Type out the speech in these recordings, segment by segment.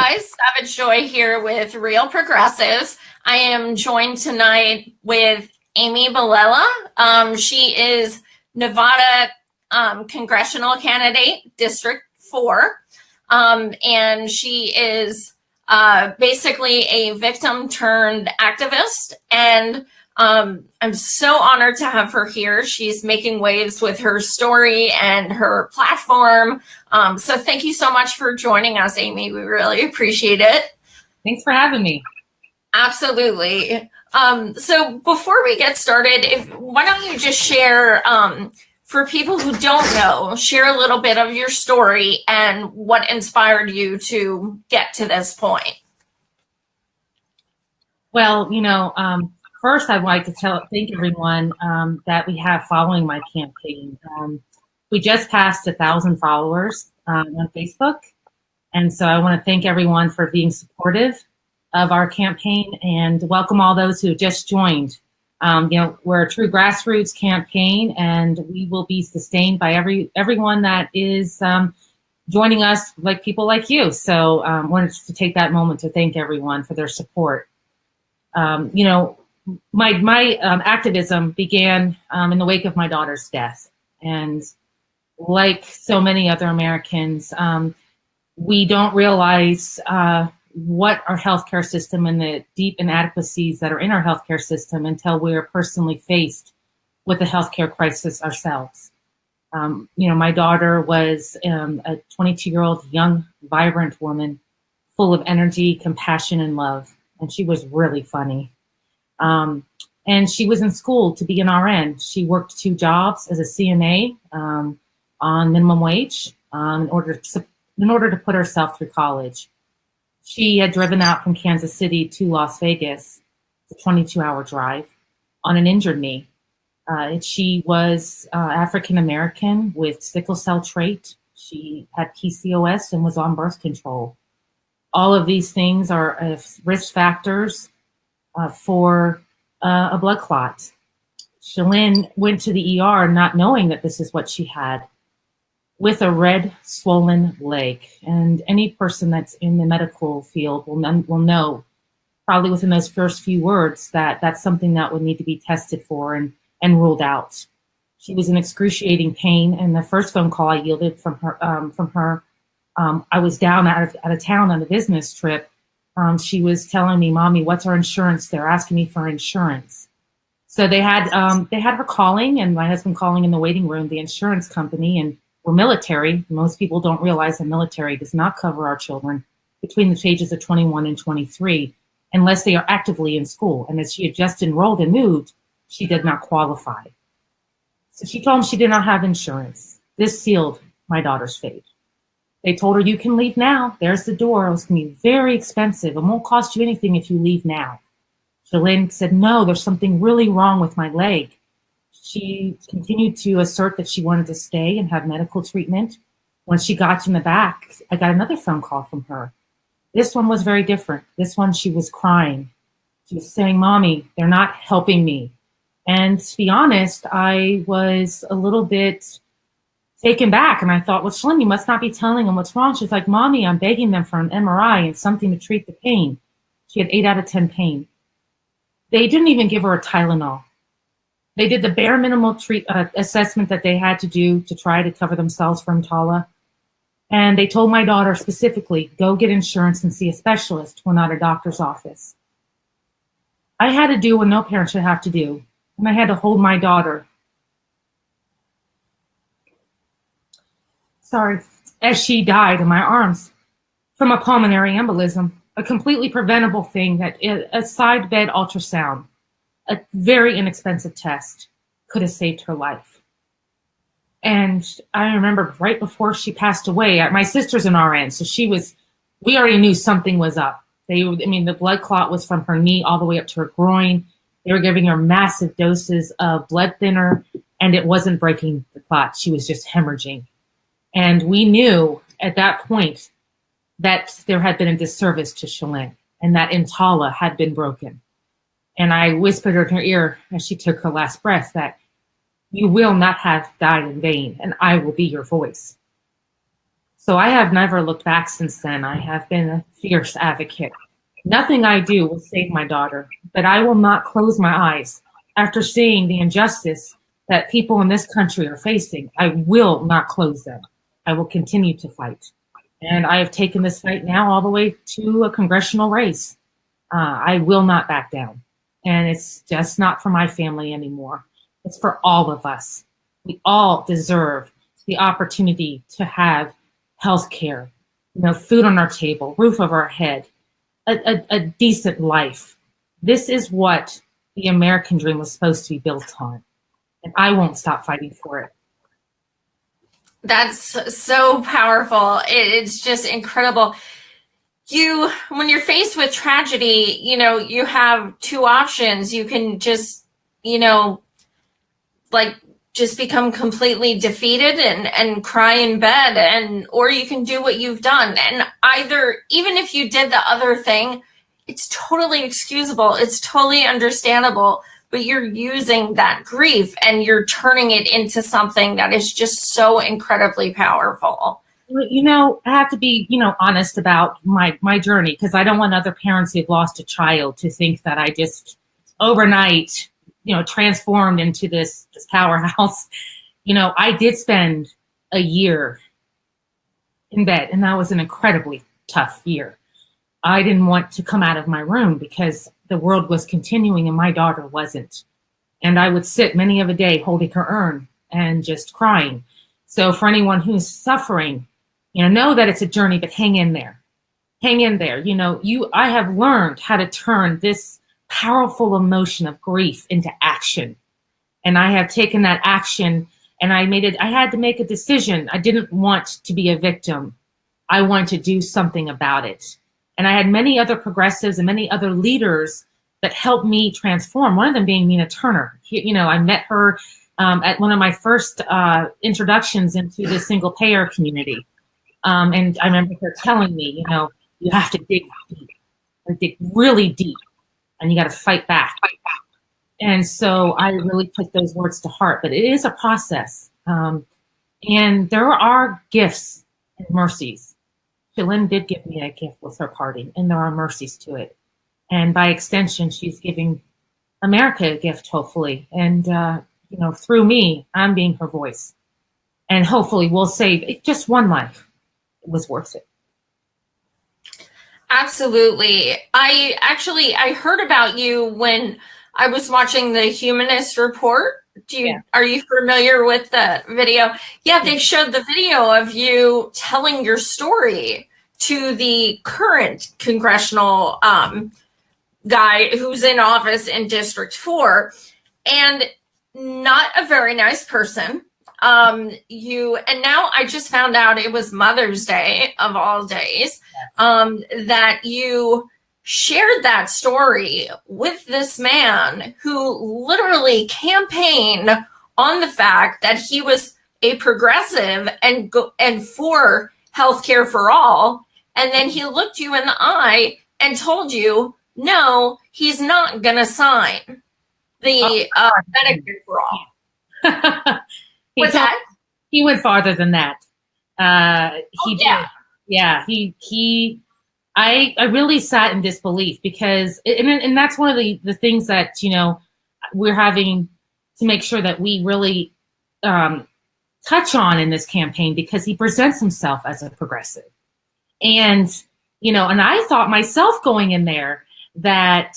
guys, Savage Joy here with Real Progressives. I am joined tonight with Amy Vilela. She is Nevada Congressional candidate, District 4. And she is basically a victim turned activist. And I'm so honored to have her here. She's making waves with her story and her platform. So thank you so much for joining us, Amy. We really appreciate it. Thanks for having me. Absolutely. So before we get started, why don't you just share, for people who don't know, share a little bit of your story and what inspired you to get to this point? Well, first I'd like to thank everyone that we have following my campaign. We just passed 1,000 followers on Facebook. And so I want to thank everyone for being supportive of our campaign and welcome all those who just joined. We're a true grassroots campaign, and we will be sustained by everyone that is joining us, like people like you. So I wanted to take that moment to thank everyone for their support. My activism began in the wake of my daughter's death. And like so many other Americans, we don't realize what our healthcare system and the deep inadequacies that are in our healthcare system until we are personally faced with a healthcare crisis ourselves. My daughter was a 22-year-old young, vibrant woman full of energy, compassion, and love. And she was really funny. And she was in school to be an RN. She worked 2 jobs as a CNA on minimum wage in order to put herself through college. She had driven out from Kansas City to Las Vegas, a 22-hour drive, on an injured knee. She was African American with sickle cell trait. She had PCOS and was on birth control. All of these things are risk factors for a blood clot. Shalyn went to the ER not knowing that this is what she had, with a red swollen leg. And any person that's in the medical field will know probably within those first few words that that's something that would need to be tested for and ruled out. She was in excruciating pain, and the first phone call I yielded from her, I was down out of town on a business trip. She was telling me, "Mommy, what's our insurance?" They're asking me for insurance. So they had her calling, and my husband calling in the waiting room, the insurance company, and we're military. Most people don't realize the military does not cover our children between the ages of 21 and 23 unless they are actively in school. And as she had just enrolled and moved, she did not qualify. So she told them she did not have insurance. This sealed my daughter's fate. They told her, "You can leave now. There's the door. It's going to be very expensive. It won't cost you anything if you leave now." Shalyn said, "No, there's something really wrong with my leg." She continued to assert that she wanted to stay and have medical treatment. When she got in the back, I got another phone call from her. This one was very different. This one, she was crying. She was saying, "Mommy, they're not helping me." And to be honest, I was a little bit taken back. And I thought, "Well, Shalyn, you must not be telling them what's wrong." She's like, "Mommy, I'm begging them for an MRI and something to treat the pain." She had 8 out of 10 pain. They didn't even give her a Tylenol. They did the bare minimal assessment that they had to do to try to cover themselves for EMTALA. And they told my daughter specifically, "Go get insurance and see a specialist. We're not a doctor's office." I had to do what no parent should have to do. And I had to hold my daughter. As she died in my arms from a pulmonary embolism, a completely preventable thing that a side bed ultrasound, a very inexpensive test, could have saved her life. And I remember right before she passed away, my sister's an RN, so we already knew something was up. The blood clot was from her knee all the way up to her groin. They were giving her massive doses of blood thinner, and it wasn't breaking the clot. She was just hemorrhaging. And we knew at that point that there had been a disservice to Shalyn and that EMTALA had been broken. And I whispered in her ear as she took her last breath that you will not have died in vain, and I will be your voice. So I have never looked back since then. I have been a fierce advocate. Nothing I do will save my daughter, but I will not close my eyes after seeing the injustice that people in this country are facing. I will not close them. I will continue to fight. And I have taken this fight now all the way to a congressional race. I will not back down. And it's just not for my family anymore. It's for all of us. We all deserve the opportunity to have health care, food on our table, roof over our head, a decent life. This is what the American dream was supposed to be built on. And I won't stop fighting for it. That's so powerful. It's just incredible. When you're faced with tragedy, you have two options. You can just, just become completely defeated and cry in bed, or you can do what you've done. And even if you did the other thing, it's totally excusable. It's totally understandable, but you're using that grief and you're turning it into something that is just so incredibly powerful. I have to be, honest about my journey, because I don't want other parents who've lost a child to think that I just overnight, transformed into this powerhouse. I did spend a year in bed, and that was an incredibly tough year. I didn't want to come out of my room because the world was continuing and my daughter wasn't. And I would sit many of a day holding her urn and just crying. So for anyone who's suffering, know that it's a journey, but hang in there. Hang in there. I have learned how to turn this powerful emotion of grief into action. And I have taken that action, and I had to make a decision. I didn't want to be a victim. I wanted to do something about it. And I had many other progressives and many other leaders that helped me transform. One of them being Nina Turner. I met her at one of my first introductions into the single payer community. And I remember her telling me, you have to dig deep, dig really deep, and you got to fight back. And so I really took those words to heart, but it is a process. And there are gifts and mercies. Shalyn did give me a gift with her parting, and there are mercies to it. And by extension, she's giving America a gift, hopefully. And, through me, I'm being her voice. And hopefully we'll save just one life. It was worth it. Absolutely. I heard about you when I was watching the Humanist Report. Are you familiar with the video? Yeah, they showed the video of you telling your story to the current congressional guy who's in office in District 4, and not a very nice person. And now I just found out it was Mother's Day of all days, that you shared that story with this man who literally campaigned on the fact that he was a progressive and for healthcare for all. And then he looked you in the eye and told you, no, he's not going to sign the Medicare for all. He went farther than that. He did. Yeah, I really sat in disbelief because, and that's one of the things that, we're having to make sure that we really touch on in this campaign, because he presents himself as a progressive. And, and I thought myself going in there that,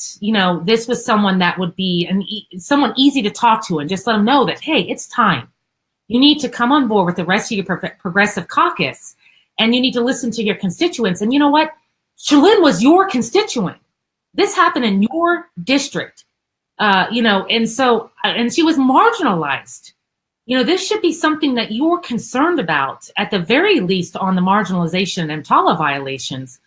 this was someone that would be someone easy to talk to and just let him know that, hey, it's time. You need to come on board with the rest of your progressive caucus, and you need to listen to your constituents. And you know what? Shalyn was your constituent. This happened in your district, and she was marginalized. This should be something that you're concerned about, at the very least, on the marginalization and EMTALA violations.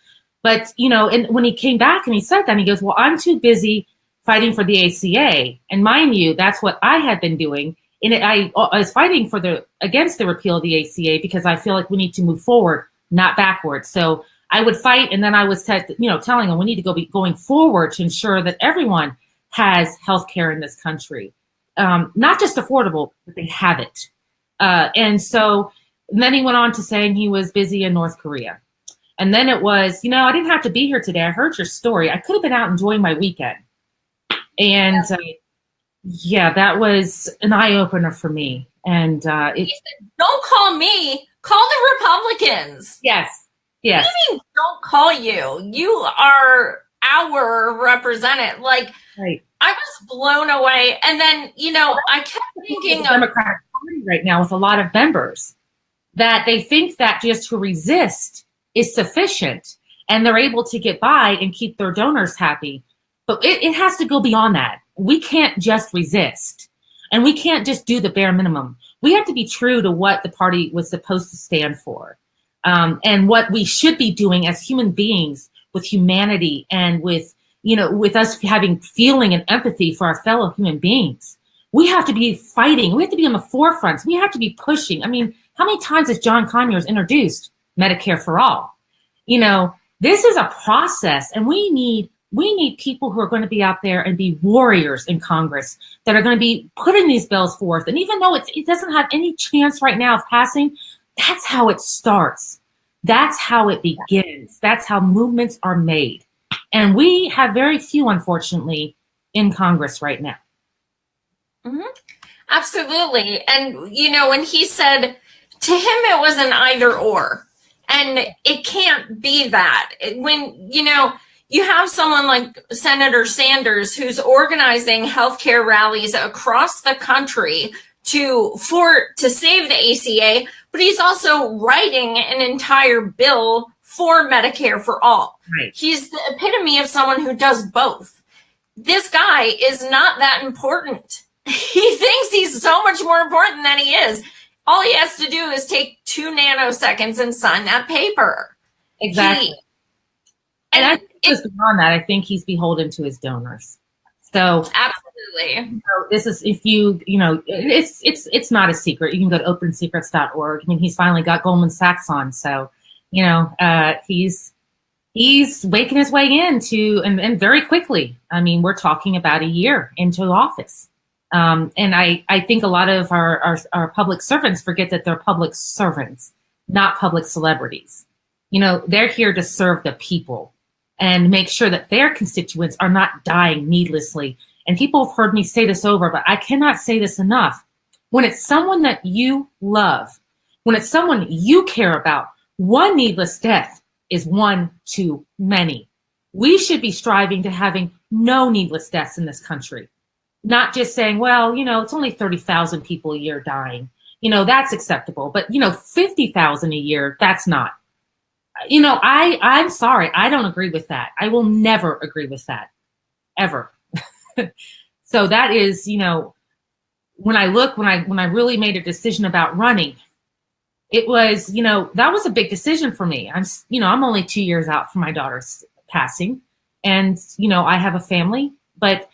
But, and when he came back and he said that, he goes, well, I'm too busy fighting for the ACA. And mind you, that's what I had been doing. And I was fighting against the repeal of the ACA because I feel like we need to move forward, not backwards. So I would fight, and then I was telling them we need to be going forward to ensure that everyone has health care in this country. Not just affordable, but they have it. And so And then he went on to saying he was busy in North Korea. And then it was, I didn't have to be here today. I heard your story. I could have been out enjoying my weekend. And that was an eye opener for me. And he said, don't call me, call the Republicans. Yes. What do you mean, don't call you? You are our representative. Right. I was blown away. And then, I kept thinking of the Democratic Party right now with a lot of members that they think that just to resist is sufficient and they're able to get by and keep their donors happy. But it has to go beyond that. We can't just resist and we can't just do the bare minimum. We have to be true to what the party was supposed to stand for, and what we should be doing as human beings with humanity and with us having feeling and empathy for our fellow human beings. We have to be fighting. We have to be on the forefront. We have to be pushing. I mean, how many times has John Conyers introduced Medicare for all? This is a process, and we need people who are going to be out there and be warriors in Congress that are going to be putting these bills forth. And even though it doesn't have any chance right now of passing, that's how it starts. That's how it begins. That's how movements are made. And we have very few, unfortunately, in Congress right now. Mm-hmm. Absolutely. And, when he said, to him, it was an either or. And it can't be that. When, you have someone like Senator Sanders who's organizing healthcare rallies across the country to save the ACA, but he's also writing an entire bill for Medicare for all. Right. He's the epitome of someone who does both. This guy is not that important. He thinks he's so much more important than he is. All he has to do is take 2 nanoseconds and sign that paper. Exactly. And I think just beyond that, I think he's beholden to his donors. So absolutely. This is, if it's not a secret. You can go to opensecrets.org. I mean, he's finally got Goldman Sachs on. So, he's waking his way into, and very quickly. I mean, we're talking about a year into office. And I think a lot of our public servants forget that they're public servants, not public celebrities. They're here to serve the people and make sure that their constituents are not dying needlessly. And people have heard me say this over, but I cannot say this enough. When it's someone that you love, when it's someone you care about, one needless death is one too many. We should be striving to having no needless deaths in this country. Not just saying, well, it's only 30,000 people a year dying. That's acceptable. But, 50,000 a year, that's not. I'm sorry. I don't agree with that. I will never agree with that, ever. So that is, when I really made a decision about running, it was, that was a big decision for me. I'm only 2 years out from my daughter's passing, and, I have a family, but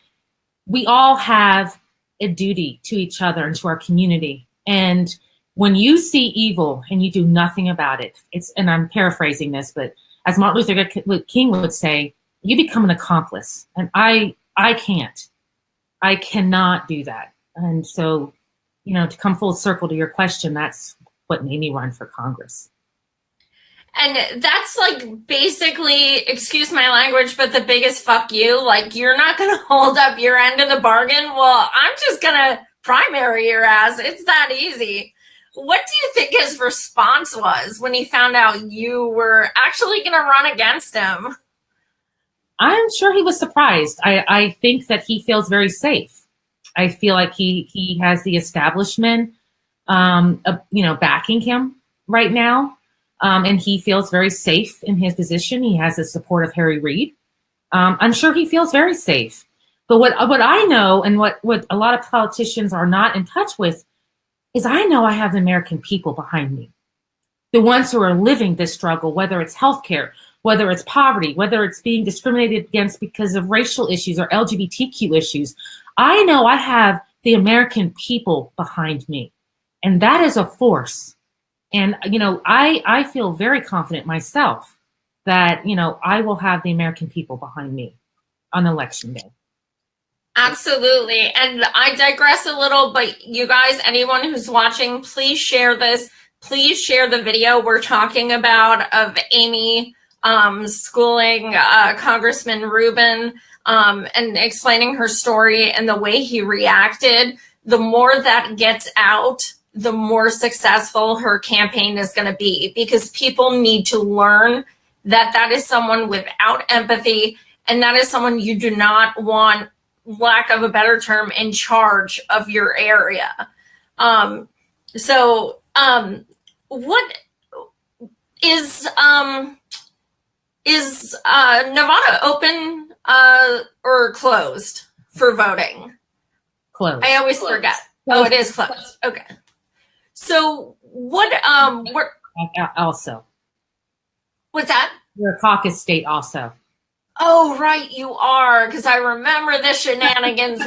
we all have a duty to each other and to our community. And when you see evil and you do nothing about it, and I'm paraphrasing this, but as Martin Luther King would say, you become an accomplice. And I cannot do that. And so, to come full circle to your question, that's what made me run for Congress. And that's basically, excuse my language, but the biggest fuck you. You're not going to hold up your end of the bargain. Well, I'm just going to primary your ass. It's that easy. What do you think his response was when he found out you were actually going to run against him? I'm sure he was surprised. I think that he feels very safe. I feel like he has the establishment, backing him right now. And he feels very safe in his position. He has the support of Harry Reid. I'm sure he feels very safe. But what I know, and what a lot of politicians are not in touch with, is I know I have the American people behind me. The ones who are living this struggle, whether it's healthcare, whether it's poverty, whether it's being discriminated against because of racial issues or LGBTQ issues. I know I have the American people behind me. And that is a force. And, I feel very confident myself that, I will have the American people behind me on Election Day. Absolutely. And I digress a little, but you guys, anyone who's watching, please share this. please share the video we're talking about of Amy schooling Congressman Rubin and explaining her story and the way he reacted. The more that gets out, the more successful her campaign is going to be, because people need to learn that that is someone without empathy, and that is someone you do not want, lack of a better term, in charge of your area. What is Nevada open or closed for voting? Closed. I always forget. Oh, it is closed. Okay. So what? Also. What's that? You're a caucus state also. Oh, right, you are, because I remember the shenanigans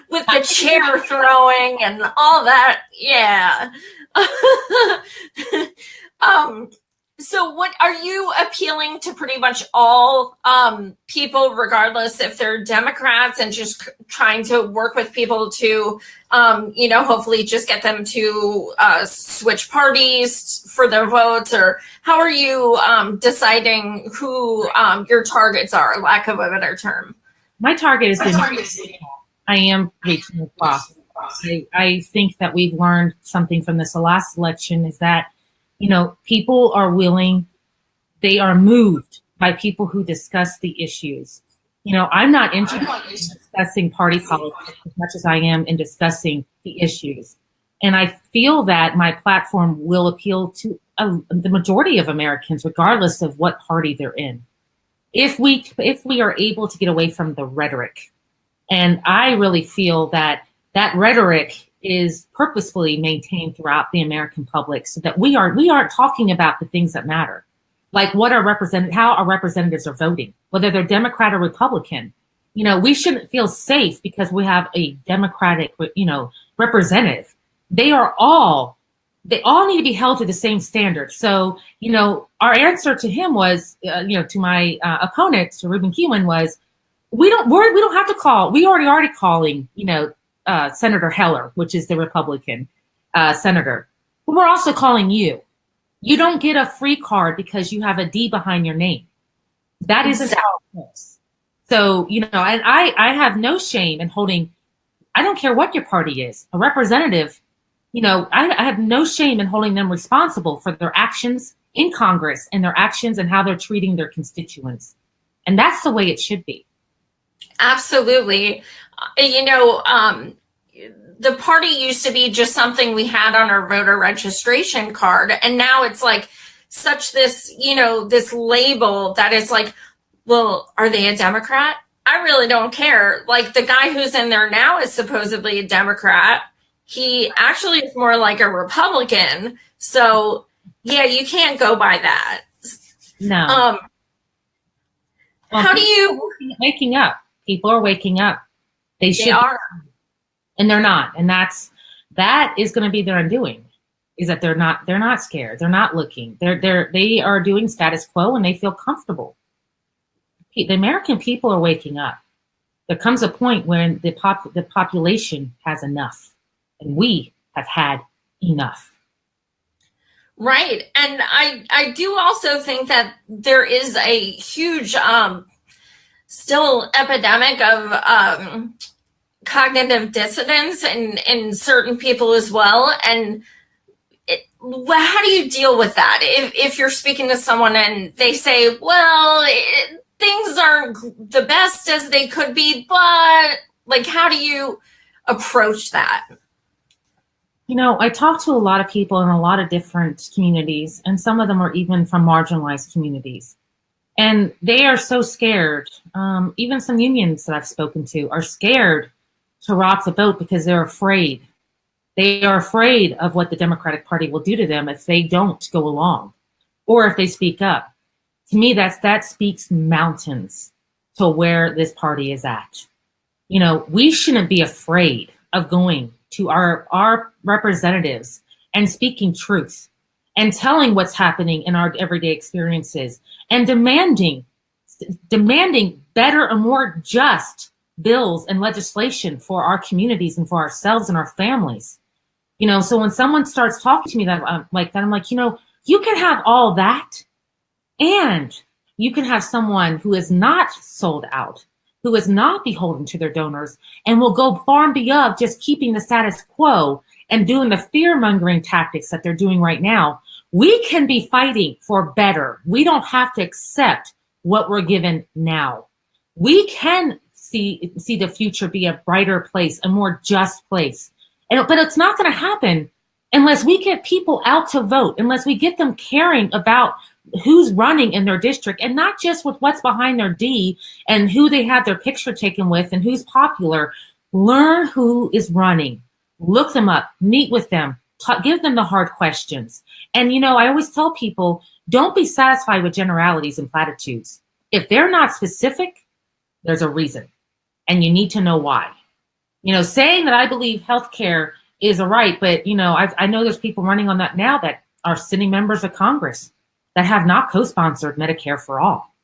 with the chair throwing and all that. Yeah. So what are you appealing to? Pretty much all people, regardless if they're Democrats, and just trying to work with people to, hopefully just get them to switch parties for their votes? Or how are you deciding who your targets are, lack of a better term? My target is I am reaching across. I think that we've learned something from this last election, is that people are willing, they are moved by people who discuss the issues. I'm not interested in discussing party politics as much as I am in discussing the issues. And I feel that my platform will appeal to the majority of Americans, regardless of what party they're in. If we are able to get away from the rhetoric. And I really feel that rhetoric is purposefully maintained throughout the American public, so that we aren't talking about the things that matter, like how our representatives are voting, whether they're Democrat or Republican. We shouldn't feel safe because we have a Democratic, representative. They all need to be held to the same standard. So, our answer to him was, to my opponent, to Ruben Kihuen, was, we don't have to call. We already calling, Senator Heller, which is the Republican senator. But we're also calling you. You don't get a free card because you have a D behind your name. That isn't how it works. So, and I have no shame in holding, I don't care what your party is, a representative, I have no shame in holding them responsible for their actions in Congress and their actions and how they're treating their constituents. And that's the way it should be. Absolutely. The party used to be just something we had on our voter registration card. And now it's like such this, this label that is like, well, are they a Democrat? I really don't care. Like, the guy who's in there now is supposedly a Democrat. He actually is more like a Republican. So yeah, you can't go by that. No. How do you waking up? People are waking up. They are. And they're not. And that is going to be their undoing, is that they're not scared. They're not looking. They are doing status quo and they feel comfortable. The American people are waking up. There comes a point when the population has enough, and we have had enough. Right. And I do also think that there is a huge still epidemic of cognitive dissonance in certain people as well. And how do you deal with that? If you're speaking to someone and they say, well, things aren't the best as they could be, but like, how do you approach that? I talk to a lot of people in a lot of different communities, and some of them are even from marginalized communities. And they are so scared. Even some unions that I've spoken to are scared to rock the boat because they're afraid. They are afraid of what the Democratic Party will do to them if they don't go along or if they speak up. To me, that speaks mountains to where this party is at. We shouldn't be afraid of going to our representatives and speaking truth and telling what's happening in our everyday experiences and demanding better and more just bills and legislation for our communities and for ourselves and our families. So when someone starts talking to me like that, I'm like, you can have all that, and you can have someone who is not sold out, who is not beholden to their donors, and will go far and beyond just keeping the status quo and doing the fear-mongering tactics that they're doing right now. We can be fighting for better. We don't have to accept what we're given now. We can see the future be a brighter place, a more just place. But it's not going to happen unless we get people out to vote, unless we get them caring about who's running in their district, and not just with what's behind their D and who they have their picture taken with and who's popular. Learn who is running, look them up, meet with them, give them the hard questions. And, I always tell people, don't be satisfied with generalities and platitudes. If they're not specific, there's a reason, and you need to know why. Saying that I believe healthcare is a right, but, I know there's people running on that now that are sitting members of Congress that have not co-sponsored Medicare for all.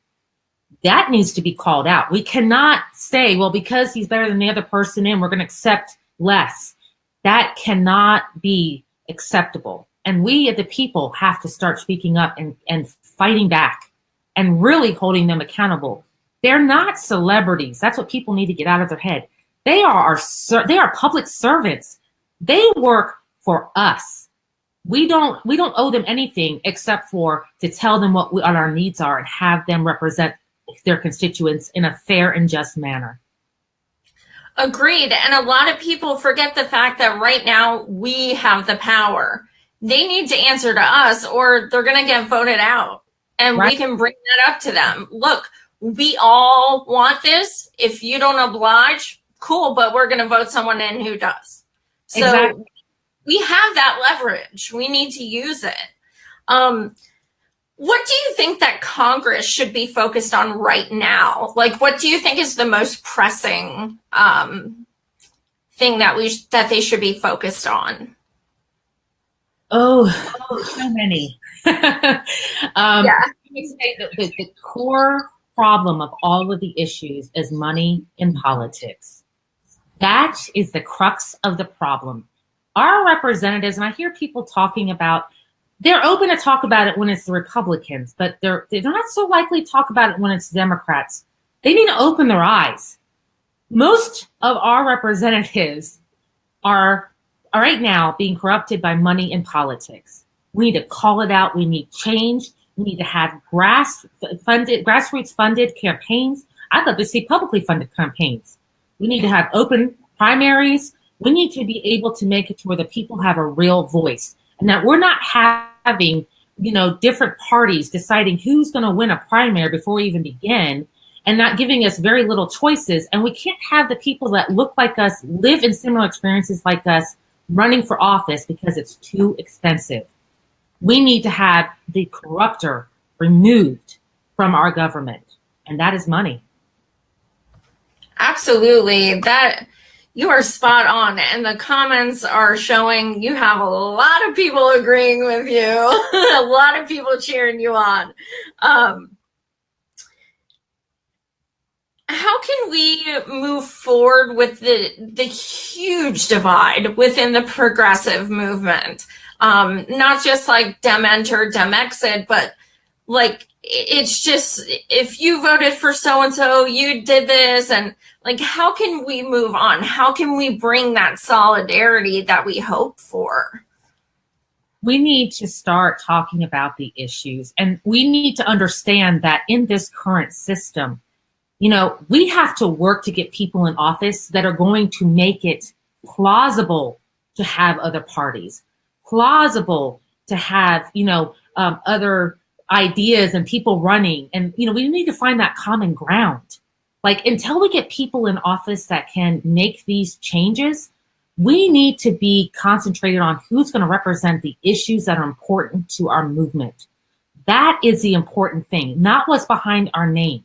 That needs to be called out. We cannot say, well, because he's better than the other person in, we're going to accept less. That cannot be acceptable. And we, the people, have to start speaking up and fighting back and really holding them accountable. They're not celebrities. That's what people need to get out of their head. They are public servants. They work for us. We don't owe them anything except for to tell them what our needs are and have them represent their constituents in a fair and just manner. Agreed. And a lot of people forget the fact that right now we have the power. They need to answer to us or they're going to get voted out. And right. We can bring that up to them. Look, we all want this. If you don't oblige, cool, but we're going to vote someone in who does. So exactly. We have that leverage. We need to use it. What do you think that Congress should be focused on right now? Like, what do you think is the most pressing thing that they should be focused on? Oh, so many. Yeah. The core problem of all of the issues is money in politics. That is the crux of the problem. Our representatives, and I hear people talking about, they're open to talk about it when it's the Republicans, but they're not so likely to talk about it when it's Democrats. They need to open their eyes. Most of our representatives are right now being corrupted by money in politics. We need to call it out. We need change. We need to have grassroots funded campaigns. I'd love to see publicly funded campaigns. We need to have open primaries. We need to be able to make it to where the people have a real voice, and that we're not having, different parties deciding who's going to win a primary before we even begin, and not giving us very little choices. And we can't have the people that look like us, live in similar experiences like us, running for office because it's too expensive. We need to have the corrupter removed from our government, and that is money. Absolutely. That you are spot on. And the comments are showing you have a lot of people agreeing with you, a lot of people cheering you on. How can we move forward with the huge divide within the progressive movement? Not just like Dem enter, Dem exit, but like it's just, if you voted for so-and-so, you did this, and like, how can we move on? How can we bring that solidarity that we hope for? We need to start talking about the issues, and we need to understand that in this current system, we have to work to get people in office that are going to make it plausible to have other parties, plausible to have, other ideas and people running. And, we need to find that common ground. Like, until we get people in office that can make these changes, we need to be concentrated on who's going to represent the issues that are important to our movement. That is the important thing, not what's behind our name.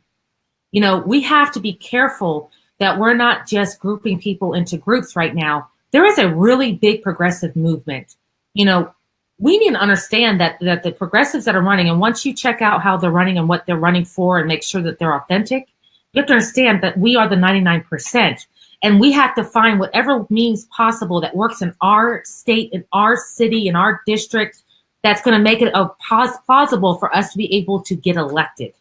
We have to be careful that we're not just grouping people into groups right now. There is a really big progressive movement. We need to understand that the progressives that are running, and once you check out how they're running and what they're running for and make sure that they're authentic, you have to understand that we are the 99%. And we have to find whatever means possible that works in our state, in our city, in our district, that's going to make it plausible for us to be able to get elected.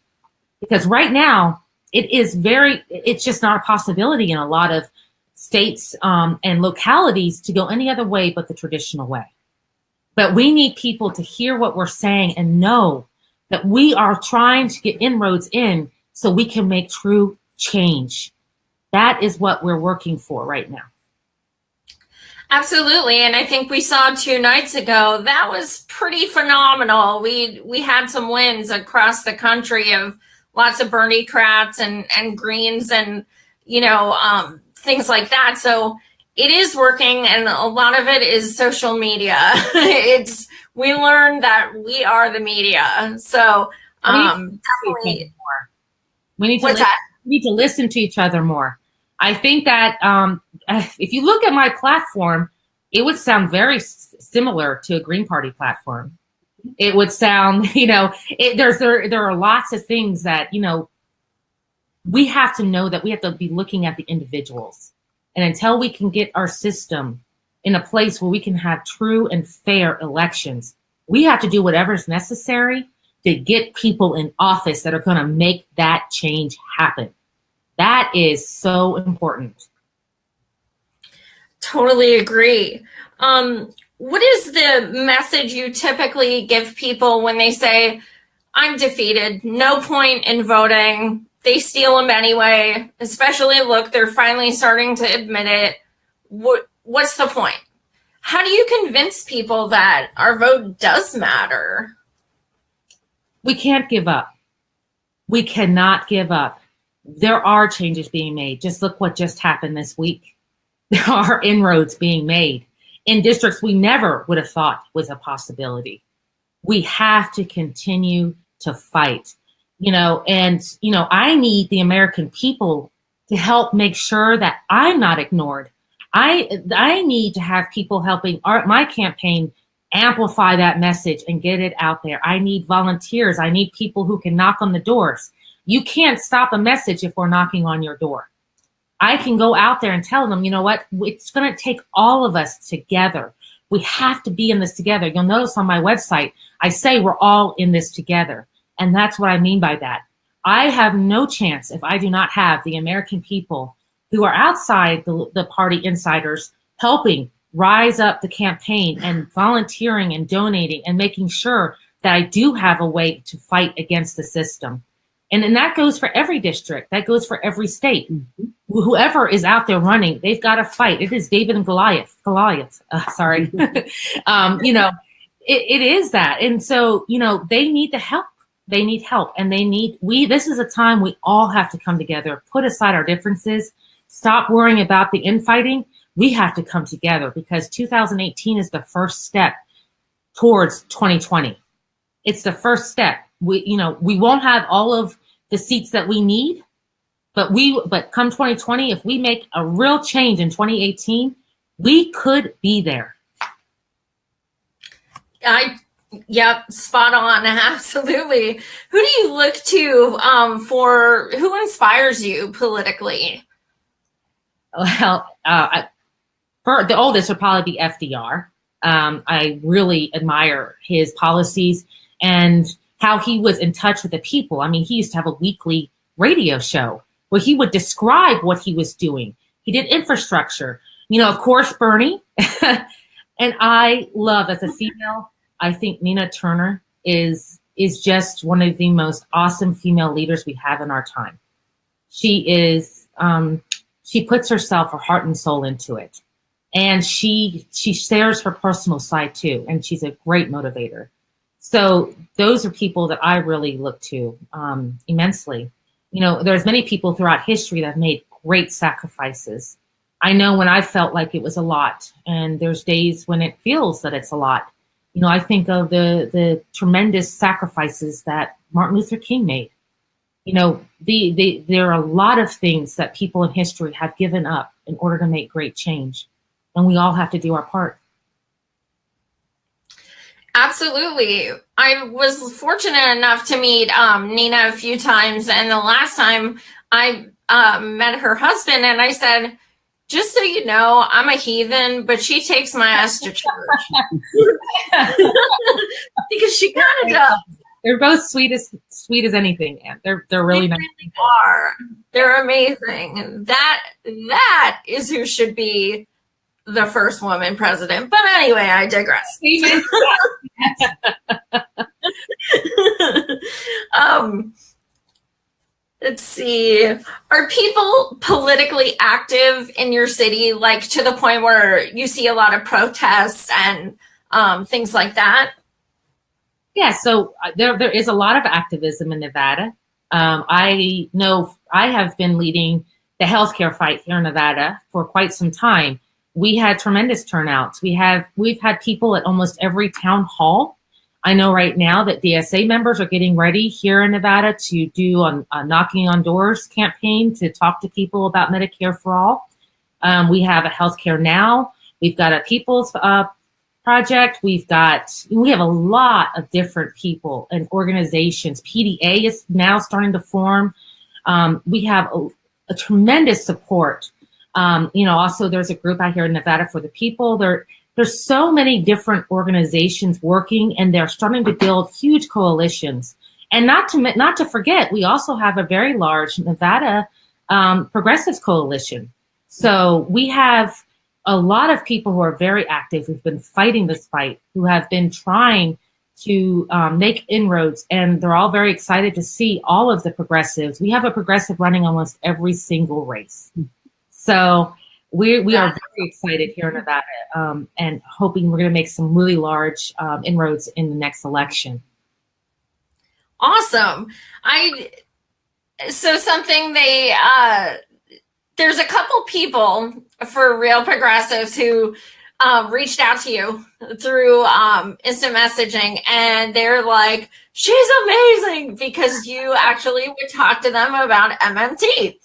Because right now, it's just not a possibility in a lot of states and localities to go any other way but the traditional way. But we need people to hear what we're saying and know that we are trying to get inroads in so we can make true change. That is what we're working for right now. Absolutely. And I think we saw 2 nights ago, that was pretty phenomenal. We had some wins across the country of lots of Bernie-crats and Greens and, things like that. So it is working, and a lot of it is social media. We learned that we are the media. So definitely. We need to listen to each other more. I think that if you look at my platform, it would sound very similar to a Green Party platform. It would sound, there are lots of things that, we have to know that we have to be looking at the individuals. And until we can get our system in a place where we can have true and fair elections, we have to do whatever's necessary to get people in office that are going to make that change happen. That is so important. Totally agree. What is the message you typically give people when they say, I'm defeated, no point in voting? They steal them anyway, especially, look, they're finally starting to admit it. What's the point? How do you convince people that our vote does matter? We can't give up. We cannot give up. There are changes being made. Just look what just happened this week. There are inroads being made in districts we never would have thought was a possibility. We have to continue to fight, I need the American people to help make sure that I'm not ignored. I need to have people helping my campaign amplify that message and get it out there. I need volunteers. I need people who can knock on the doors. You can't stop a message if we're knocking on your door. I can go out there and tell them, it's going to take all of us together. We have to be in this together. You'll notice on my website, I say we're all in this together. And that's what I mean by that. I have no chance if I do not have the American people who are outside the party insiders helping rise up the campaign and volunteering and donating and making sure that I do have a way to fight against the system. And that goes for every district. That goes for every state. Mm-hmm. Whoever is out there running, they've got to fight. It is David and Goliath. Sorry. It is that. And so, they need the help. They need help. And this is a time we all have to come together, put aside our differences, stop worrying about the infighting. We have to come together because 2018 is the first step towards 2020. It's the first step. We won't have all of the seats that we need, but come 2020, if we make a real change in 2018, we could be there. Yep, spot on. Absolutely. Who do you look to who inspires you politically? Well, for the oldest would probably be FDR. I really admire his policies and how he was in touch with the people. I mean, he used to have a weekly radio show where he would describe what he was doing. He did infrastructure, of course, Bernie. And I love, as a female, I think Nina Turner is just one of the most awesome female leaders we have in our time. She is, she puts herself, her heart and soul into it. And she shares her personal side too. And she's a great motivator. So those are people that I really look to immensely. There's many people throughout history that have made great sacrifices. I know when I felt like it was a lot, and there's days when it feels that it's a lot. I think of the tremendous sacrifices that Martin Luther King made. There are a lot of things that people in history have given up in order to make great change. And we all have to do our part. Absolutely. I was fortunate enough to meet Nina a few times. And the last time I met her husband, and I said, just so you know, I'm a heathen, but she takes my ass to church. Because she kind of does. They're both sweet as anything, and they're really nice. Really are. They're amazing. That is who should be the first woman president. But anyway, I digress. Let's see. Are people politically active in your city, like to the point where you see a lot of protests and things like that? Yeah, so there is a lot of activism in Nevada. I know I have been leading the healthcare fight here in Nevada for quite some time. We had tremendous turnouts. We've had people at almost every town hall. I know right now that DSA members are getting ready here in Nevada to do a knocking on doors campaign to talk to people about Medicare for all. We have a Healthcare Now. We've got a People's Project. We have a lot of different people and organizations. PDA is now starting to form. We have a tremendous support. Also there's a group out here in Nevada for the People. There's so many different organizations working, and they're starting to build huge coalitions. And not to forget, we also have a very large Nevada Progressives Coalition. So we have a lot of people who are very active, who've been fighting this fight, who have been trying to make inroads, and they're all very excited to see all of the progressives. We have a progressive running almost every single race. So we are very excited here in Nevada and hoping we're going to make some really large inroads in the next election. Awesome. There's a couple people for Real Progressives who reached out to you through instant messaging, and they're like, she's amazing, because you actually would talk to them about MMT.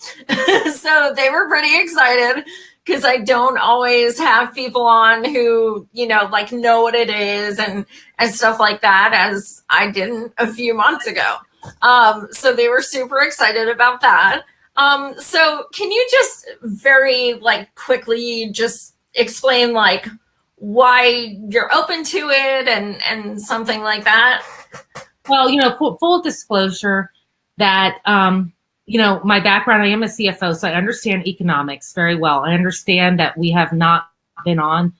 So they were pretty excited, because I don't always have people on who, know what it is and stuff like that, as I didn't a few months ago. So they were super excited about that. So can you just very quickly just explain why you're open to it and something like that? Well, full disclosure that, my background, I am a CFO, so I understand economics very well. I understand that we have not been on,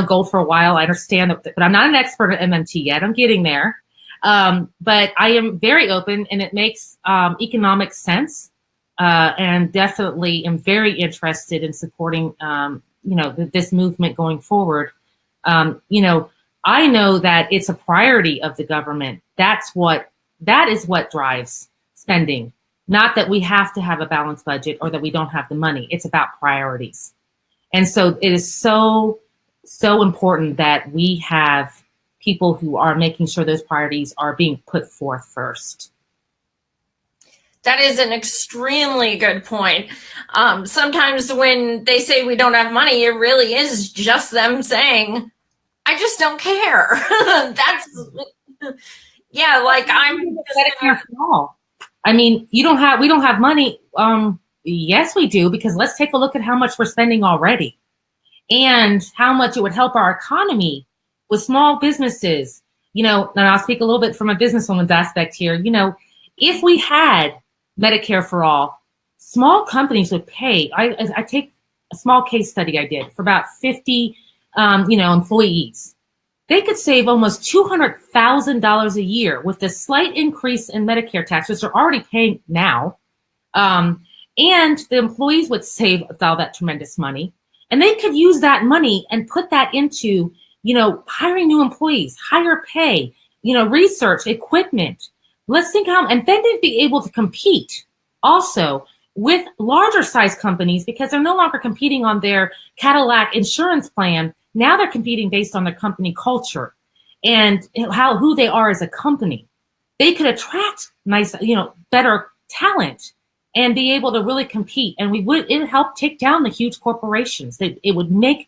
gold for a while. I understand that, but I'm not an expert at MMT yet. I'm getting there. But I am very open, and it makes economic sense. And definitely am very interested in supporting, this movement going forward. I know that it's a priority of the government. That is what drives spending. Not that we have to have a balanced budget or that we don't have the money. It's about priorities. And so it is so important that we have people who are making sure those priorities are being put forth first. That is an extremely good point. Sometimes when they say we don't have money, it really is just them saying, I just don't care. I'm Medicare for all. I mean, we don't have money. Yes, we do, because let's take a look at how much we're spending already and how much it would help our economy with small businesses, and I'll speak a little bit from a businesswoman's aspect here. If we had Medicare for all, small companies would pay. I take a small case study I did for about 50, employees. They could save almost $200,000 a year with the slight increase in Medicare tax, which they're already paying now. And the employees would save all that tremendous money. And they could use that money and put that into, hiring new employees, higher pay, research, equipment. Let's think and then they'd be able to compete also with larger size companies, because they're no longer competing on their Cadillac insurance plan. Now they're competing based on their company culture and who they are as a company. They could attract nice, better talent and be able to really compete. And it would help take down the huge corporations. It would make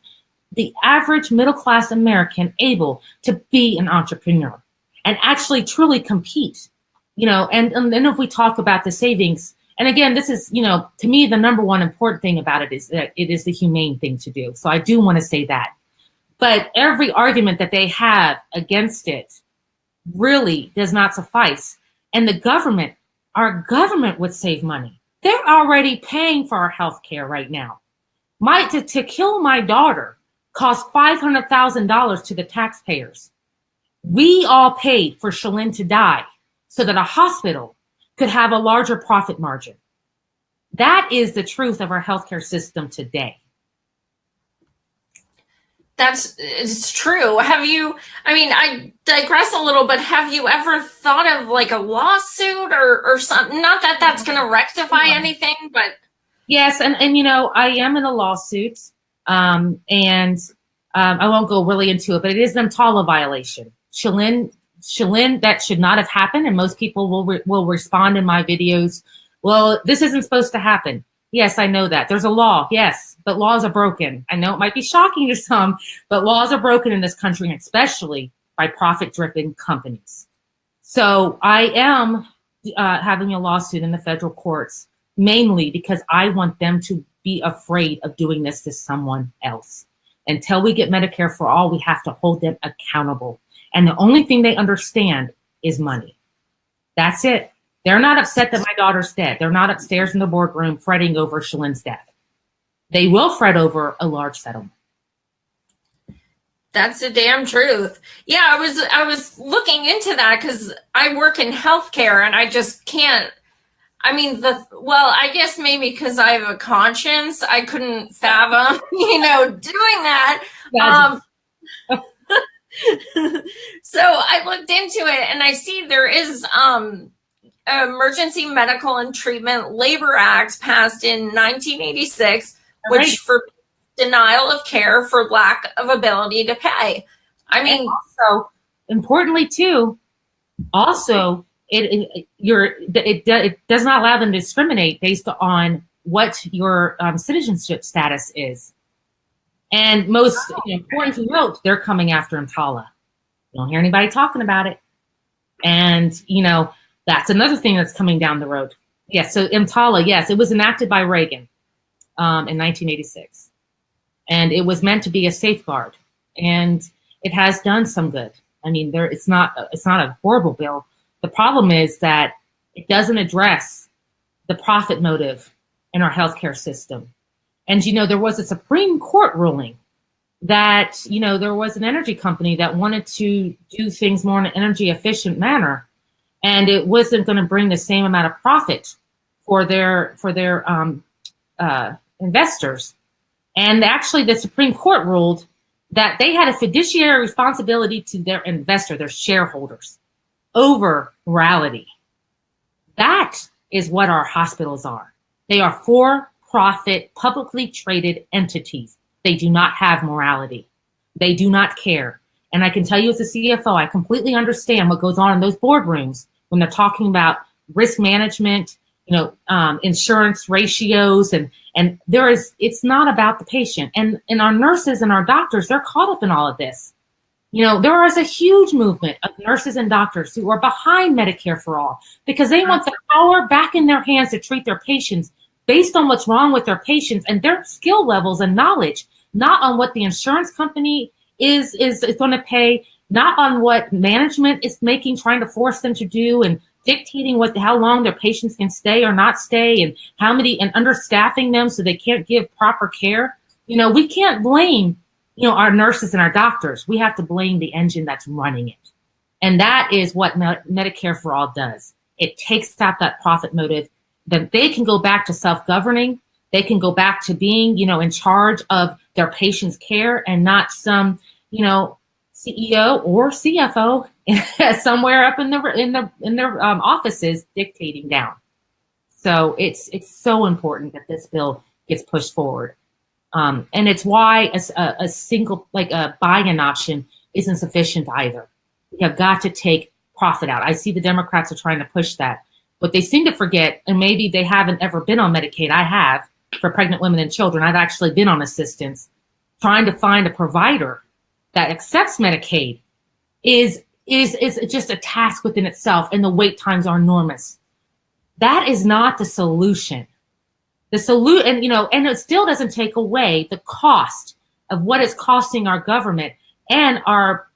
the average middle-class American able to be an entrepreneur and actually truly compete. And then if we talk about the savings And again, this is, to me, the number one important thing about it is that it is the humane thing to do. So I do want to say that. But every argument that they have against it really does not suffice. And our government would save money. They're already paying for our health care right now. To kill my daughter cost $500,000 to the taxpayers. We all paid for Shalyn to die so that a hospital could have a larger profit margin. That is the truth of our healthcare system today. It's true. I digress a little, but have you ever thought of like a lawsuit or something? Not that that's going to rectify anything, but. Yes. And I am in a lawsuit, and I won't go really into it, but it is an EMTALA violation. Shalyn, that should not have happened. And most people will respond in my videos, well, this isn't supposed to happen. Yes, I know that. There's a law, yes, but laws are broken. I know it might be shocking to some, but laws are broken in this country, and especially by profit-driven companies. So I am having a lawsuit in the federal courts, mainly because I want them to be afraid of doing this to someone else. Until we get Medicare for all, we have to hold them accountable. And the only thing they understand is money. That's it. They're not upset that my daughter's dead. They're not upstairs in the boardroom fretting over Shalyn's death. They will fret over a large settlement. That's the damn truth. Yeah, I was looking into that because I work in healthcare and I just can't. I guess maybe because I have a conscience, I couldn't fathom, doing that. So I looked into it and I see there is Emergency Medical and Treatment Labor Act passed in 1986, which for denial of care for lack of ability to pay. Also, importantly too, it does not allow them to discriminate based on what your citizenship status is. And most important to note, they're coming after EMTALA. You don't hear anybody talking about it. And, that's another thing that's coming down the road. Yes, so EMTALA, yes, it was enacted by Reagan in 1986. And it was meant to be a safeguard. And it has done some good. It's not a horrible bill. The problem is that it doesn't address the profit motive in our healthcare system. And, there was a Supreme Court ruling that, there was an energy company that wanted to do things more in an energy efficient manner. And it wasn't going to bring the same amount of profit for their investors. And actually, the Supreme Court ruled that they had a fiduciary responsibility to their investor, their shareholders, over morality. That is what our hospitals are. They are for-profit, publicly traded entities. They do not have morality. They do not care. And I can tell you as a CFO, I completely understand what goes on in those boardrooms when they're talking about risk management, insurance ratios, and it's not about the patient. And our nurses and our doctors, they're caught up in all of this. There is a huge movement of nurses and doctors who are behind Medicare for all because they want the power back in their hands to treat their patients based on what's wrong with their patients and their skill levels and knowledge, not on what the insurance company is going to pay, not on what management is trying to force them to do and dictating how long their patients can stay or not stay and and understaffing them so they can't give proper care. We can't blame, our nurses and our doctors. We have to blame the engine that's running it. And that is what Medicare for All does. It takes out that profit motive. Then they can go back to self-governing. They can go back to being, in charge of their patients' care and not some, CEO or CFO somewhere up in their offices dictating down. So it's so important that this bill gets pushed forward. And it's why a single, a buy-in option isn't sufficient either. We have got to take profit out. I see the Democrats are trying to push that, but they seem to forget, and maybe they haven't ever been on Medicaid. I have for pregnant women and children. I've actually been on assistance. Trying to find a provider that accepts Medicaid is just a task within itself, and the wait times are enormous. That is not the solution. The solution, and it still doesn't take away the cost of what it's costing our government and our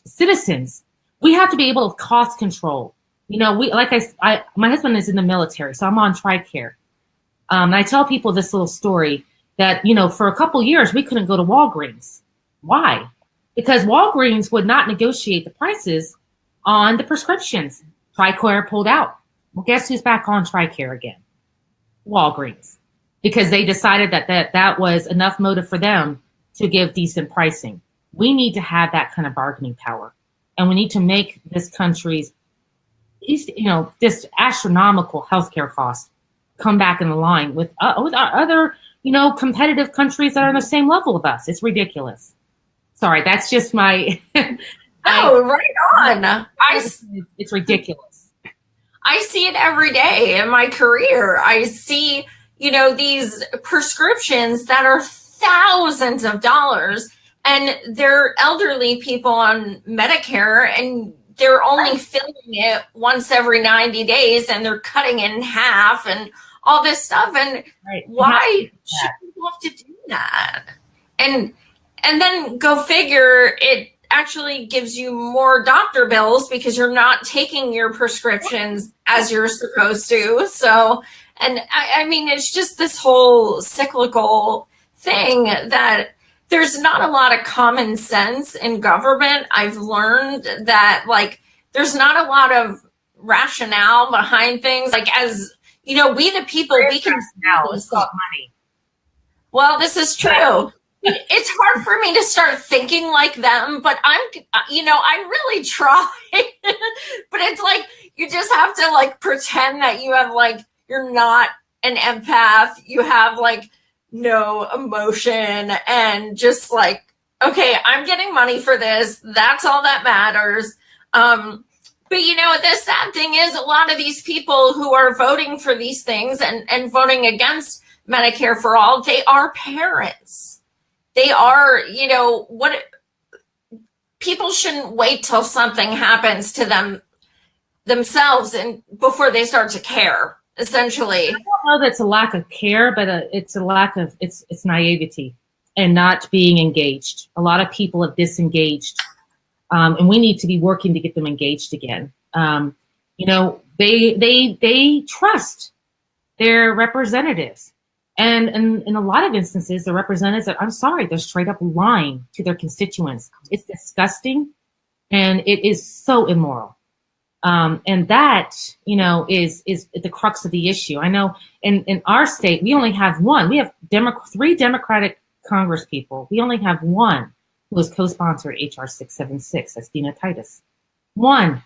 citizens. We have to be able to cost control. My husband is in the military, so I'm on TRICARE. And I tell people this little story that, for a couple years, we couldn't go to Walgreens. Why? Because Walgreens would not negotiate the prices on the prescriptions. TRICARE pulled out. Well, guess who's back on TRICARE again? Walgreens. Because they decided that was enough motive for them to give decent pricing. We need to have that kind of bargaining power. And we need to make this country's, this astronomical healthcare costs come back in line with our other, competitive countries that are on the same level of us. It's ridiculous. Sorry, that's just my. Oh, right on. It's ridiculous. I see it every day in my career. I see, these prescriptions that are thousands of dollars, and they're elderly people on Medicare, and they're only filling it once every 90 days, and they're cutting it in half and all this stuff. And why should people have to do that? And then go figure, it actually gives you more doctor bills because you're not taking your prescriptions as you're supposed to. So, and I mean, it's just this whole cyclical thing that there's not a lot of common sense in government. I've learned that, there's not a lot of rationale behind things. As we the people, we can now it's got money. Well, this is true. It's hard for me to start thinking like them, but I'm really trying. But it's you just have to pretend that you have you're not an empath. You have no emotion, and just okay, I'm getting money for this. That's all that matters. But the sad thing is, a lot of these people who are voting for these things and voting against Medicare for all, they are parents. They are, what people shouldn't wait till something happens to themselves and before they start to care, essentially. I don't know that's a lack of care, but it's a lack of, it's naivety and not being engaged. A lot of people have disengaged, and we need to be working to get them engaged again. They trust their representatives. And in a lot of instances, the representatives, I'm sorry, they're straight up lying to their constituents. It's disgusting, and it is so immoral. And that, is the crux of the issue. I know in our state, we only have one. We have 3 Democratic Congress people. We only have one who has co-sponsored HR 676. That's Dina Titus. 1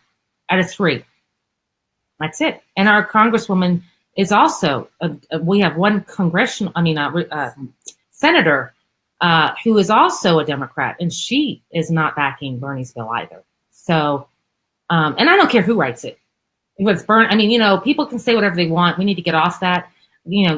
out of 3. That's it. And our Congresswoman is also, we have one senator who is also a Democrat, and she is not backing Bernie's bill either. So, and I don't care who writes it. If it's people can say whatever they want. We need to get off that.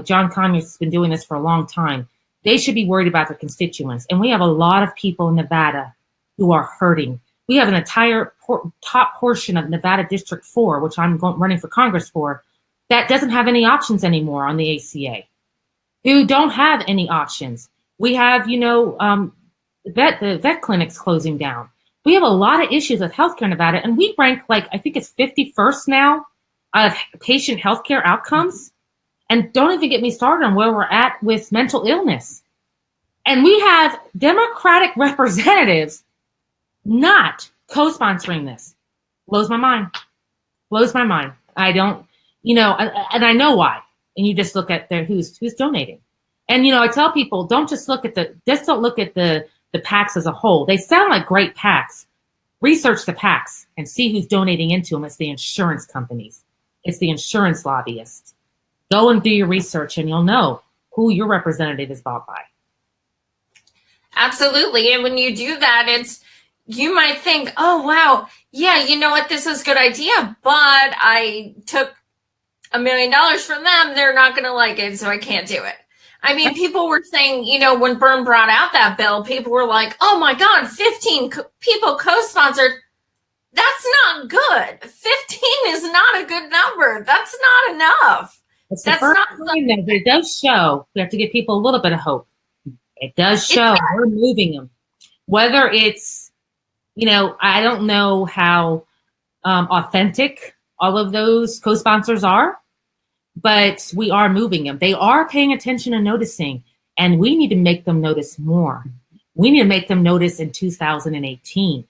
John Conyers has been doing this for a long time. They should be worried about their constituents. And we have a lot of people in Nevada who are hurting. We have an entire top portion of Nevada District 4, which I'm running for Congress for, that doesn't have any options anymore on the ACA, who don't have any options. We have, the vet clinics closing down. We have a lot of issues with healthcare in Nevada, and we rank I think it's 51st now of patient healthcare outcomes. And don't even get me started on where we're at with mental illness. And we have Democratic representatives not co-sponsoring this. Blows my mind. I don't, and I know why. And you just look at who's donating. And, I tell people, don't look at the PACs as a whole. They sound like great PACs. Research the PACs and see who's donating into them. It's the insurance companies. It's the insurance lobbyists. Go and do your research, and you'll know who your representative is bought by. Absolutely. And when you do that, you might think, oh, wow, yeah, you know what, this is a good idea, but I took $1 million from them. They're not going to like it, so I can't do it. I mean, people were saying, when Byrne brought out that bill, people were like, oh my God, 15 people co-sponsored. That's not good. 15 is not a good number. That's not enough. It's the first time that it does show. We have to give people a little bit of hope. It does show we're moving them. Whether it's, I don't know how authentic all of those co-sponsors are, but we are moving them. They are paying attention and noticing, and we need to make them notice more. We need to make them notice in 2018.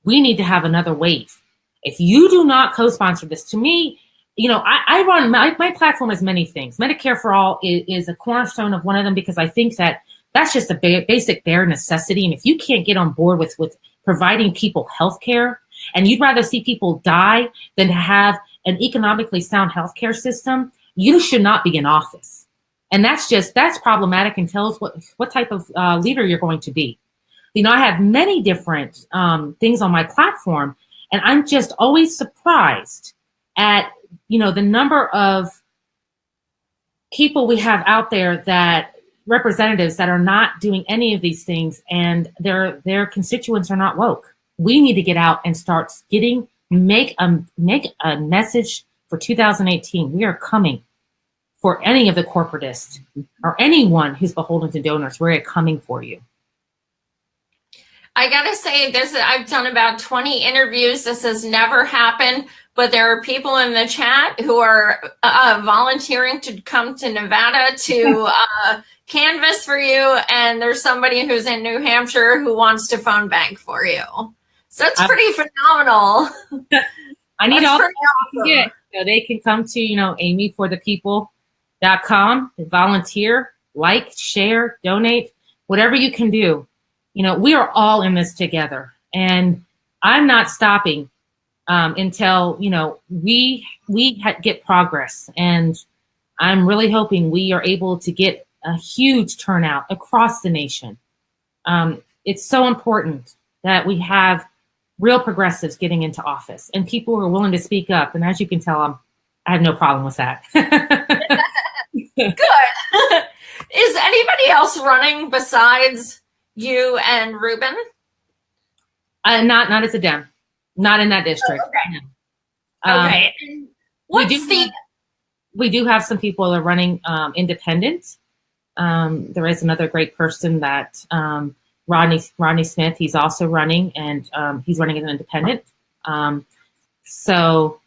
We need to have another wave. If you do not co-sponsor this, to me, I run, my platform has many things. Medicare for All is a cornerstone of one of them, because I think that that's just a basic bare necessity. And if you can't get on board with providing people health care, and you'd rather see people die than to have an economically sound healthcare system, you should not be in office. And that's problematic, and tells what type of leader you're going to be. I have many different things on my platform, and I'm just always surprised at, the number of people we have out there, that representatives that are not doing any of these things, and their constituents are not woke. We need to get out and start make a message for 2018. We are coming for any of the corporatists or anyone who's beholden to donors. We're coming for you. I gotta say, I've done about 20 interviews. This has never happened, but there are people in the chat who are volunteering to come to Nevada to canvass for you, and there's somebody who's in New Hampshire who wants to phone bank for you. So it's pretty phenomenal. I need all the help I can get. So they can come to, amyforthepeople.com, volunteer, like, share, donate, whatever you can do. We are all in this together, and I'm not stopping until, we get progress. And I'm really hoping we are able to get a huge turnout across the nation. It's so important that we have real progressives getting into office, and people who are willing to speak up. And as you can tell, I have no problem with that. Good. Is anybody else running besides you and Ruben? Not as a Dem, not in that district. Oh, okay. We do have some people that are running independent. There is another great person that Rodney Smith. He's also running, and he's running as an independent. So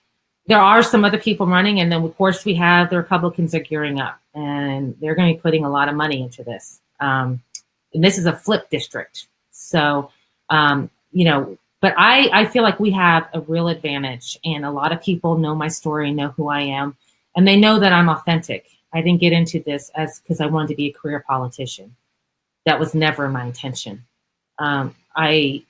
there are some other people running, and then of course we have the Republicans are gearing up, and they're going to be putting a lot of money into this. And this is a flip district. So, but I feel like we have a real advantage, and a lot of people know my story, know who I am, and they know that I'm authentic. I didn't get into this because I wanted to be a career politician. That was never my intention. I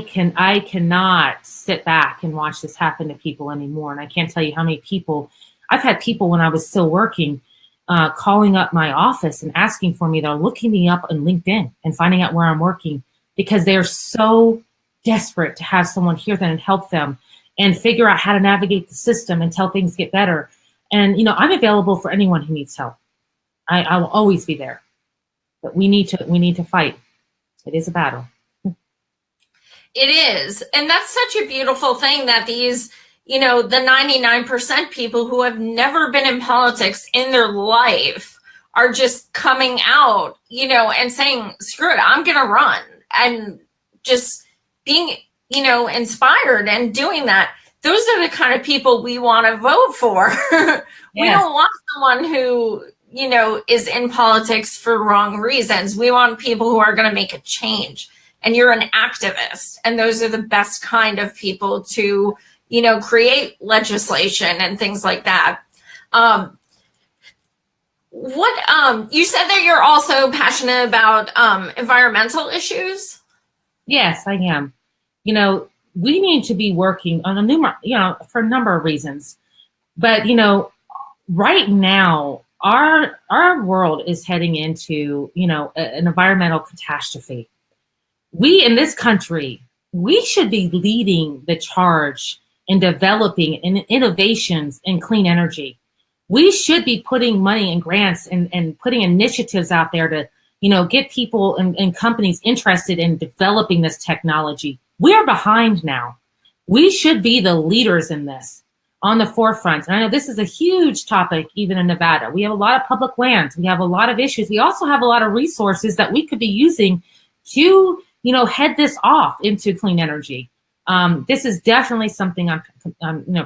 cannot sit back and watch this happen to people anymore. And I can't tell you how many people, I've had people when I was still working, calling up my office and asking for me. They're looking me up on LinkedIn and finding out where I'm working, because they're so desperate to have someone hear them and help them and figure out how to navigate the system until things get better. And, I'm available for anyone who needs help. I will always be there, but we need to fight. It is a battle. It is. And that's such a beautiful thing that these, the 99% people who have never been in politics in their life are just coming out, and saying, screw it, I'm going to run, and just being, inspired and doing that. Those are the kind of people we want to vote for. We don't want someone who, is in politics for wrong reasons. We want people who are going to make a change. And you're an activist. And those are the best kind of people to, create legislation and things like that. You said that you're also passionate about environmental issues? Yes, I am. We need to be working on for a number of reasons. But, right now, our world is heading into, an environmental catastrophe. We in this country, we should be leading the charge in developing innovations in clean energy. We should be putting money and grants and putting initiatives out there to, get people and companies interested in developing this technology. We're behind now. We should be the leaders in this, on the forefront. And I know this is a huge topic, even in Nevada. We have a lot of public lands. We have a lot of issues. We also have a lot of resources that we could be using to, head this off into clean energy. This is definitely something I'm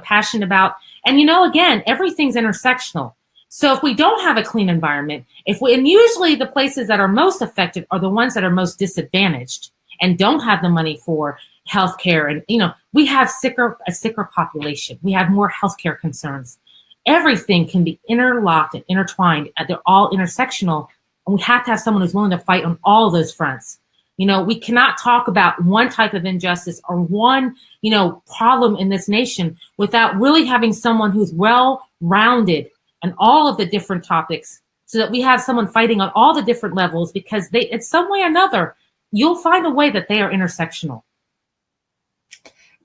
passionate about. And, again, everything's intersectional. So if we don't have a clean environment, and usually the places that are most affected are the ones that are most disadvantaged and don't have the money for healthcare. And, we have a sicker population. We have more healthcare concerns. Everything can be interlocked and intertwined. They're all intersectional. And we have to have someone who's willing to fight on all of those fronts. We cannot talk about one type of injustice or one, problem in this nation without really having someone who's well-rounded on all of the different topics, so that we have someone fighting on all the different levels, because they, in some way or another, you'll find a way that they are intersectional.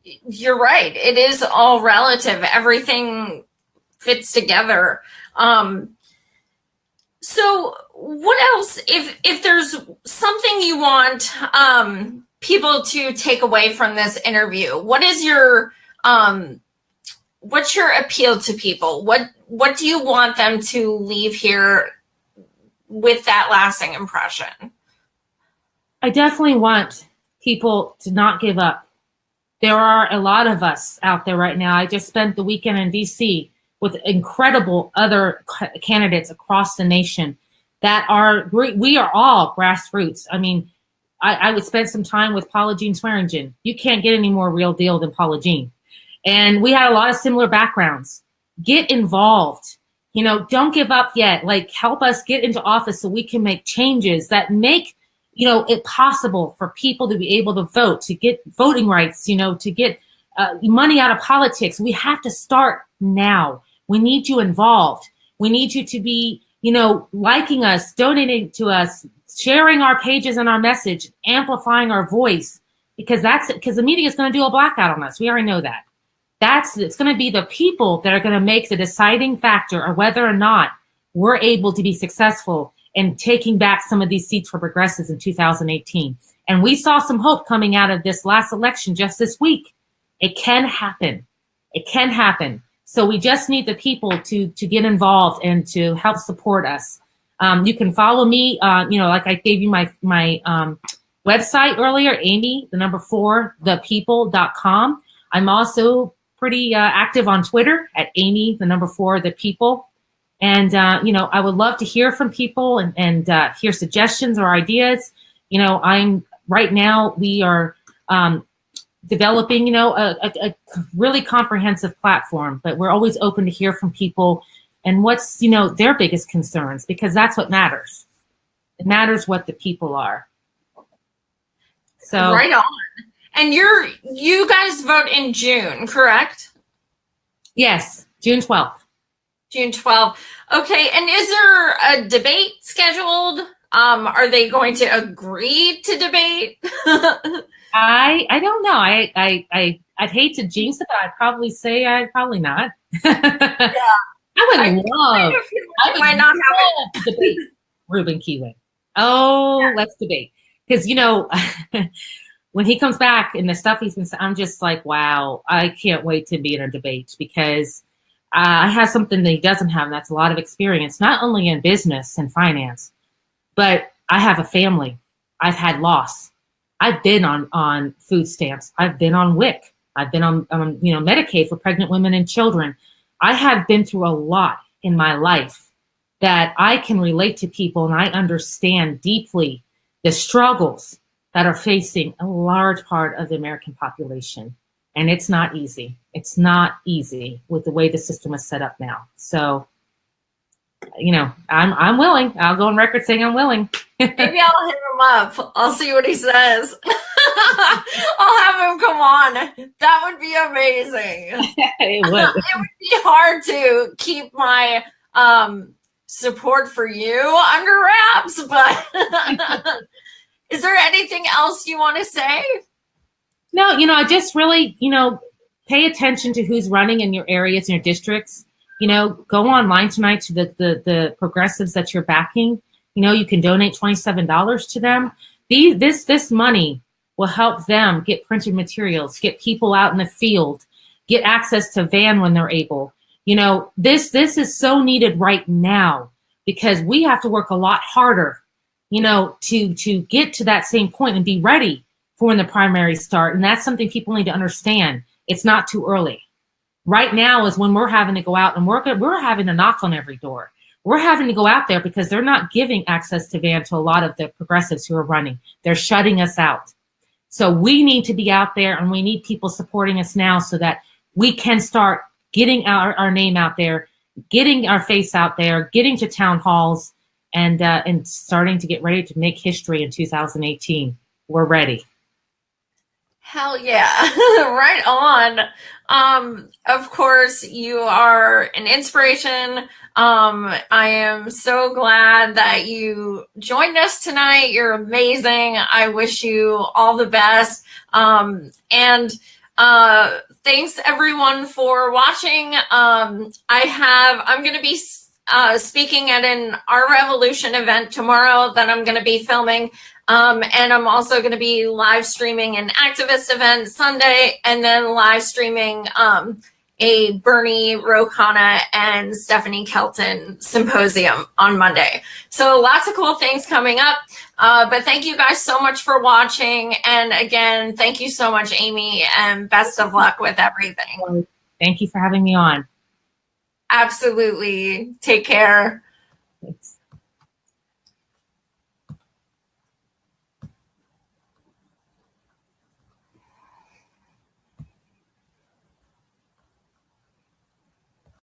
You're right. It is all relative. Everything fits together. So what else, if there's something you want people to take away from this interview, what is your what's your appeal to people? What do you want them to leave here with that lasting impression? I definitely want people to not give up. There are a lot of us out there right now. I just spent the weekend in DC with incredible other candidates across the nation that we are all grassroots. I mean, I would spend some time with Paula Jean Swearingen. You can't get any more real deal than Paula Jean. And we had a lot of similar backgrounds. Get involved. Don't give up yet. Help us get into office so we can make changes that make, it possible for people to be able to vote, to get voting rights, to get money out of politics. We have to start now. We need you involved. We need you to be, liking us, donating to us, sharing our pages and our message, amplifying our voice, because the media is going to do a blackout on us. We already know that. It's going to be the people that are going to make the deciding factor of whether or not we're able to be successful in taking back some of these seats for progressives in 2018. And we saw some hope coming out of this last election just this week. It can happen. It can happen. So we just need the people to get involved and to help support us. You can follow me, like I gave you my website earlier, Amy, 4, thepeople.com. I'm also pretty active on Twitter at Amy, 4, the people. And, I would love to hear from people and hear suggestions or ideas. Right now we are developing, a really comprehensive platform, but we're always open to hear from people and what's, their biggest concerns, because that's what matters. It matters what the people are. So right on. And you guys vote in June, correct? Yes, June 12th. June 12th. Okay. And is there a debate scheduled? Are they going to agree to debate? I don't know. I'd hate to jinx it, but I'd probably say I'd probably not. Yeah. I would love to debate Ruben Kihuen. Oh, yeah. Let's debate. Because, when he comes back and the stuff he's been saying, I'm just like, wow, I can't wait to be in a debate, because I have something that he doesn't have, and that's a lot of experience, not only in business and finance, but I have a family. I've had loss. I've been on food stamps. I've been on WIC. I've been on Medicaid for pregnant women and children. I have been through a lot in my life that I can relate to people, and I understand deeply the struggles that are facing a large part of the American population. And it's not easy. It's not easy with the way the system is set up now. So, I'm willing. I'll go on record saying I'm willing. Maybe I'll hit him up. I'll see what he says. I'll have him come on. That would be amazing. It would. It would be hard to keep my support for you under wraps, but is there anything else you want to say? No, I just really, pay attention to who's running in your areas and your districts. Go online tonight to the progressives that you're backing. You can donate $27 to them. This money will help them get printed materials, get people out in the field, get access to van when they're able. You know, this is so needed right now, because we have to work a lot harder, you know, to get to that same point and be ready for when the primaries start. And that's something people need to understand. It's not too early. Right now is when we're having to go out and we're having to knock on every door. We're having to go out there because they're not giving access to van to a lot of the progressives who are running. They're shutting us out. So we need to be out there, and we need people supporting us now so that we can start getting our name out there, getting our face out there, getting to town halls, and starting to get ready to make history in 2018. We're ready. Hell yeah. Right on. Of course, you are an inspiration. I am so glad that you joined us tonight. You're amazing. I wish you all the best. And thanks everyone for watching. I'm going to be speaking at an Our Revolution event tomorrow that I'm going to be filming. And I'm also going to be live streaming an activist event Sunday, and then live streaming a Bernie Rokana and Stephanie Kelton symposium on Monday. So lots of cool things coming up. But thank you guys so much for watching. And again, thank you so much, Amy, and best of luck with everything. Thank you for having me on. Absolutely. Take care. Thanks.